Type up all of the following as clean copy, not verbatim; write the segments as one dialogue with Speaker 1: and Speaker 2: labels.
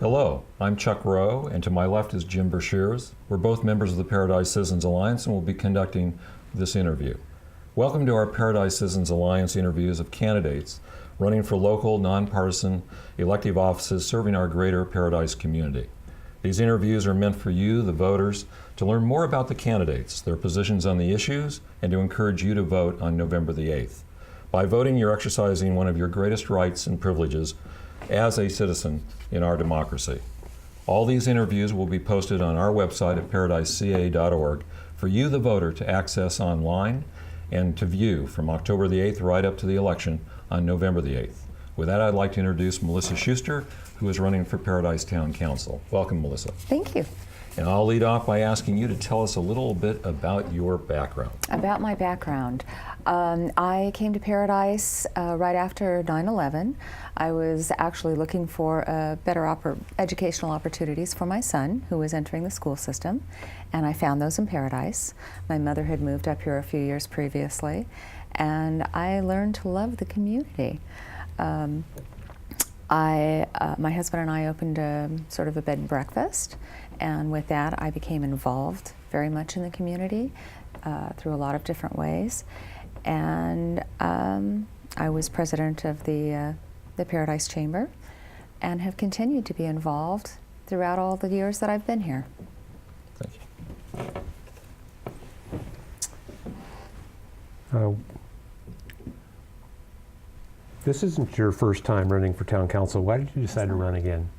Speaker 1: Hello, I'm Chuck Rowe, and to my left is Jim Bershears. We're both members of the Paradise Citizens Alliance and will be conducting this interview. Welcome to our Paradise Citizens Alliance interviews of candidates running for local, nonpartisan, elective offices serving our greater Paradise community. These interviews are meant for you, the voters, to learn more about the candidates, their positions on the issues, and to encourage you to vote on November the 8th. By voting, you're exercising one of your greatest rights and privileges as a citizen in our democracy. All these interviews will be posted on our website at paradiseca.org for you, the voter, to access online and to view from October the 8th right up to the election on November the 8th. With that, I'd like to introduce Melissa Schuster, who is running for Paradise Town Council. Welcome, Melissa.
Speaker 2: Thank you.
Speaker 1: And I'll lead off by asking you to tell us a little bit about your background.
Speaker 2: About my background. I came to Paradise right after 9/11. I was actually looking for better educational opportunities for my son, who was entering the school system, and I found those in Paradise. My mother had moved up here a few years previously, and I learned to love the community. My husband and I opened sort of a bed and breakfast, and with that I became involved very much in the community through a lot of different ways. And I was president of the Paradise Chamber and have continued to be involved throughout all the years that I've been here.
Speaker 1: Thank
Speaker 3: you. This isn't your first time running for town council. Why did you decide to run again?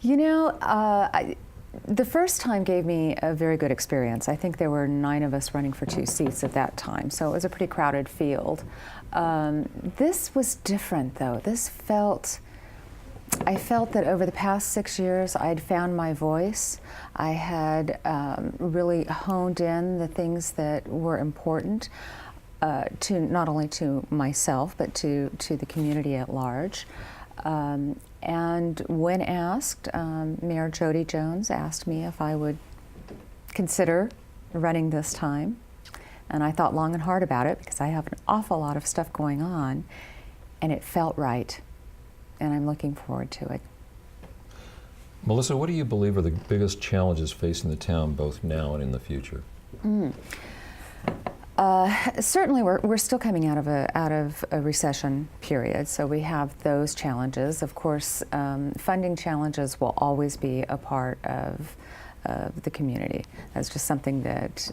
Speaker 2: You know, the first time gave me a very good experience. I think there were 9 of us running for 2 seats at that time, so it was a pretty crowded field. This was different, though. I felt that over the past 6 years, I'd found my voice. I had really honed in the things that were important to not only to myself, but to the community at large. And when asked, Mayor Jody Jones asked me if I would consider running this time. And I thought long and hard about it because I have an awful lot of stuff going on, and it felt right. And I'm looking forward to it.
Speaker 1: Melissa, what do you believe are the biggest challenges facing the town both now and in the future?
Speaker 2: Certainly, we're still coming out of a recession period, so we have those challenges. Of course, funding challenges will always be a part of the community. That's just something that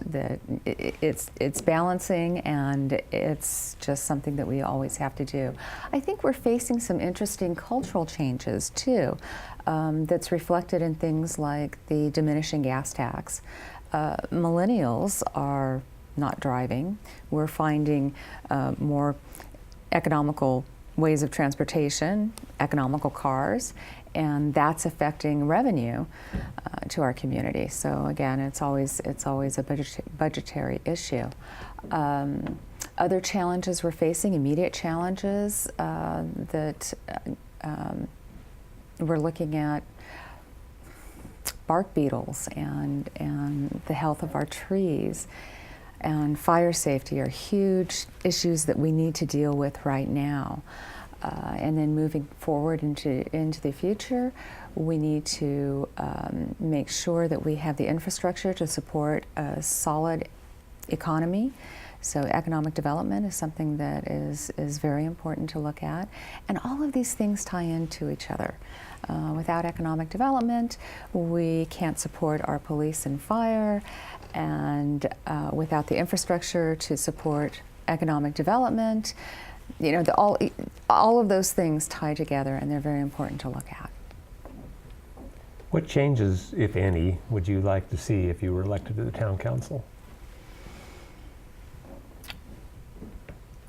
Speaker 2: it's balancing, and it's just something that we always have to do. I think we're facing some interesting cultural changes too. That's reflected in things like the diminishing gas tax. Millennials are not driving. We're finding more economical ways of transportation, economical cars, and that's affecting revenue to our community. So again, it's always a budgetary issue. Other challenges we're facing, immediate challenges that we're looking at, bark beetles and the health of our trees. And fire safety are huge issues that we need to deal with right now. And then moving forward into the future, we need to make sure that we have the infrastructure to support a solid economy. So economic development is something that is very important to look at. And all of these things tie into each other. Without economic development, we can't support our police and fire. And without the infrastructure to support economic development, you know, all of those things tie together, and they're very important to look at.
Speaker 3: What changes, if any, would you like to see if you were elected to the town council?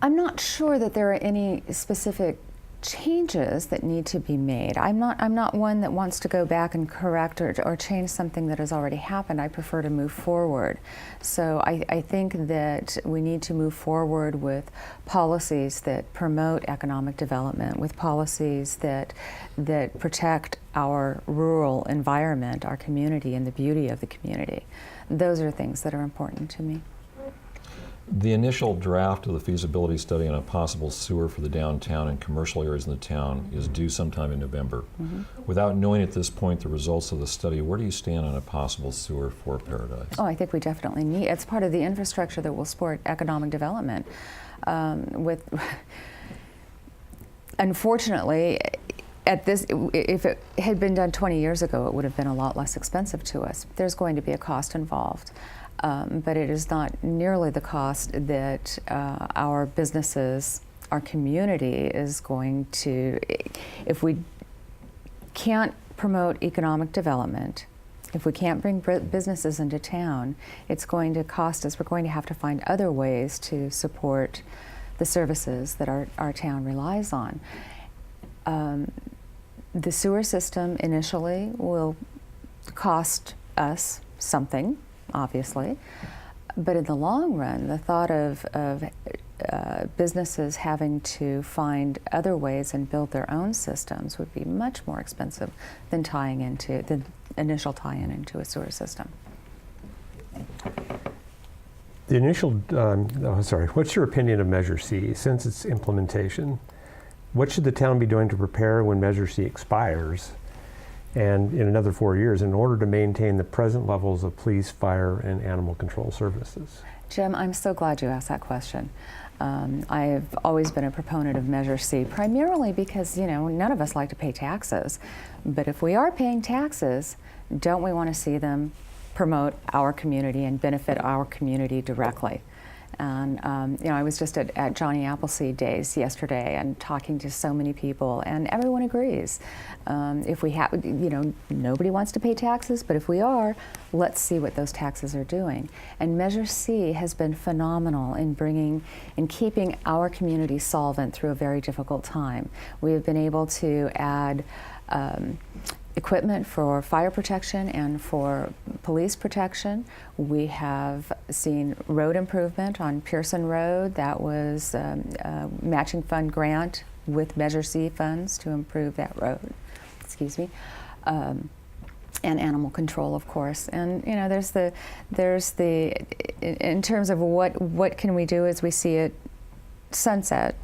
Speaker 2: I'm not sure that there are any specific changes that need to be made. I'm not one that wants to go back and correct or change something that has already happened. I prefer to move forward. So I think that we need to move forward with policies that promote economic development, with policies that protect our rural environment, our community, and the beauty of the community. Those are things that are important to me.
Speaker 1: The initial draft of the feasibility study on a possible sewer for the downtown and commercial areas in the town is due sometime in November. Without knowing at this point the results of the study, where do you stand on a possible sewer for Paradise?
Speaker 2: Oh, I think we definitely need. It's part of the infrastructure that will support economic development. Unfortunately, if it had been done 20 years ago, it would have been a lot less expensive to us. There's going to be a cost involved. But it is not nearly the cost that our businesses, our community is going to. If we can't promote economic development, if we can't bring businesses into town, it's going to cost us. We're going to have to find other ways to support the services that our town relies on. The sewer system initially will cost us something, obviously, but in the long run, the thought of businesses having to find other ways and build their own systems would be much more expensive than the initial tie-in into a sewer system.
Speaker 3: The initial, what's your opinion of Measure C since its implementation? What should the town be doing to prepare when Measure C expires and in another 4 years in order to maintain the present levels of police, fire, and animal control services?
Speaker 2: Jim, I'm so glad you asked that question. I've always been a proponent of Measure C, primarily because, none of us like to pay taxes. But if we are paying taxes, don't we want to see them promote our community and benefit our community directly? And I was just at Johnny Appleseed Days yesterday and talking to so many people, and everyone agrees. If we have, nobody wants to pay taxes, but if we are, let's see what those taxes are doing. And Measure C has been phenomenal in keeping our community solvent through a very difficult time. We have been able to add equipment for fire protection and for police protection. We have seen road improvement on Pearson Road. That was a matching fund grant with Measure C funds to improve that road. Excuse me. And animal control, of course. And there's the in terms of what can we do as we see it sunset.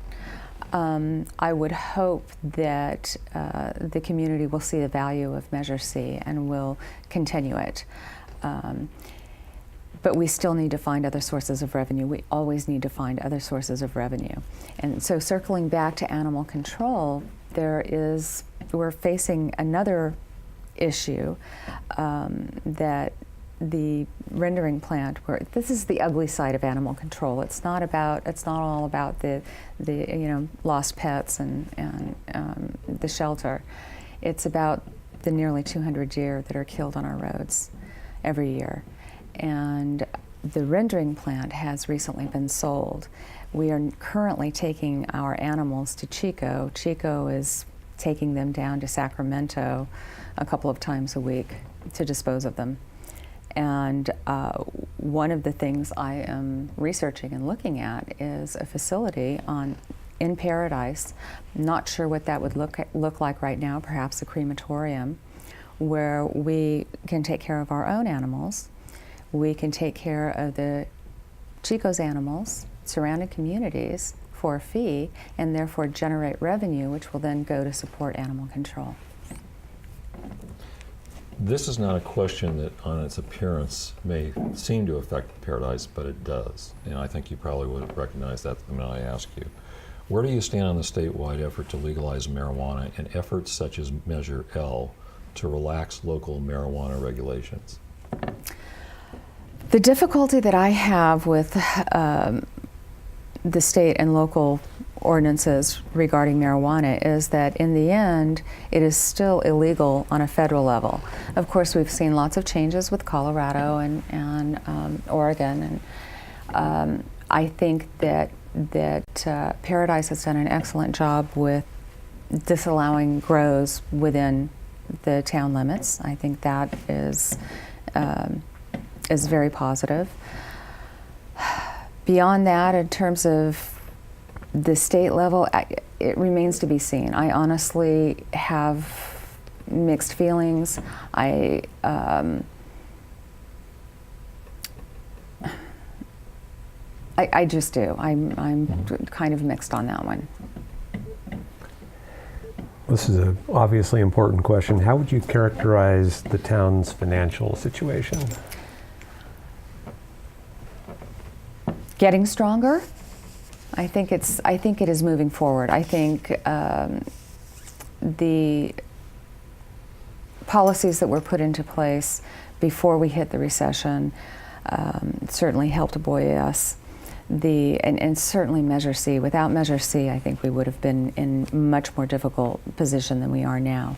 Speaker 2: I would hope that the community will see the value of Measure C and will continue it. But we still need to find other sources of revenue. We always need to find other sources of revenue. And so circling back to animal control, we're facing another issue that the rendering plant, where this is the ugly side of animal control. It's not all about the lost pets and the shelter. It's about the nearly 200 deer that are killed on our roads every year. And the rendering plant has recently been sold. We are currently taking our animals to Chico. Chico is taking them down to Sacramento a couple of times a week to dispose of them. And one of the things I am researching and looking at is a facility in Paradise. Not sure what that would look like right now, perhaps a crematorium, where we can take care of our own animals. We can take care of the Chico's animals, surrounding communities, for a fee, and therefore generate revenue, which will then go to support animal control.
Speaker 1: This is not a question that on its appearance may seem to affect Paradise, but it does. And I think you probably would recognize that when I ask you. Where do you stand on the statewide effort to legalize marijuana and efforts such as Measure L to relax local marijuana regulations?
Speaker 2: The difficulty that I have with the state and local ordinances regarding marijuana is that in the end it is still illegal on a federal level. Of course, we've seen lots of changes with Colorado and Oregon, and I think that Paradise has done an excellent job with disallowing grows within the town limits. I think that is very positive. Beyond that, in terms of the state level, it remains to be seen. I honestly have mixed feelings. I I just do. I'm kind of mixed on that one.
Speaker 3: This is an obviously important question. How would you characterize the town's financial situation?
Speaker 2: Getting stronger. I think it is moving forward. I think the policies that were put into place before we hit the recession certainly helped buoy us. And certainly Measure C. Without Measure C, I think we would have been in much more difficult position than we are now.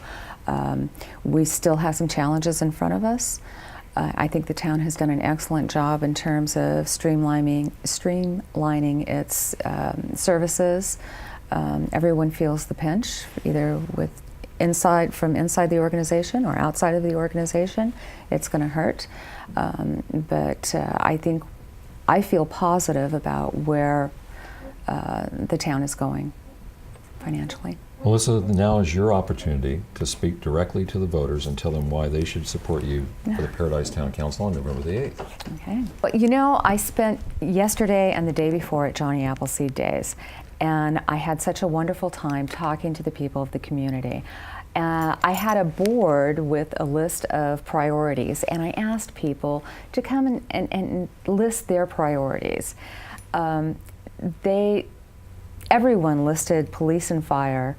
Speaker 2: We still have some challenges in front of us. I think the town has done an excellent job in terms of streamlining its services. Everyone feels the pinch, either from inside the organization or outside of the organization. It's going to hurt, but I feel positive about where the town is going financially.
Speaker 1: Melissa, now is your opportunity to speak directly to the voters and tell them why they should support you for the Paradise Town Council on November the 8th.
Speaker 2: Okay. Well, I spent yesterday and the day before at Johnny Appleseed Days, and I had such a wonderful time talking to the people of the community. I had a board with a list of priorities, and I asked people to come and list their priorities. Everyone listed police and fire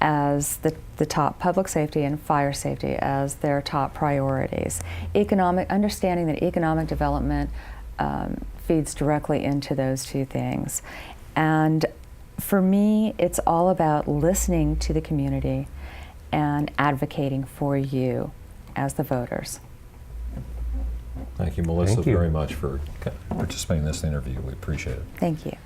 Speaker 2: as the top, public safety and fire safety as their top priorities. Understanding that economic development feeds directly into those two things. And for me, it's all about listening to the community and advocating for you as the voters.
Speaker 1: Thank you, Melissa,
Speaker 3: Thank you.
Speaker 1: very much for participating in this interview. We appreciate it.
Speaker 2: Thank you.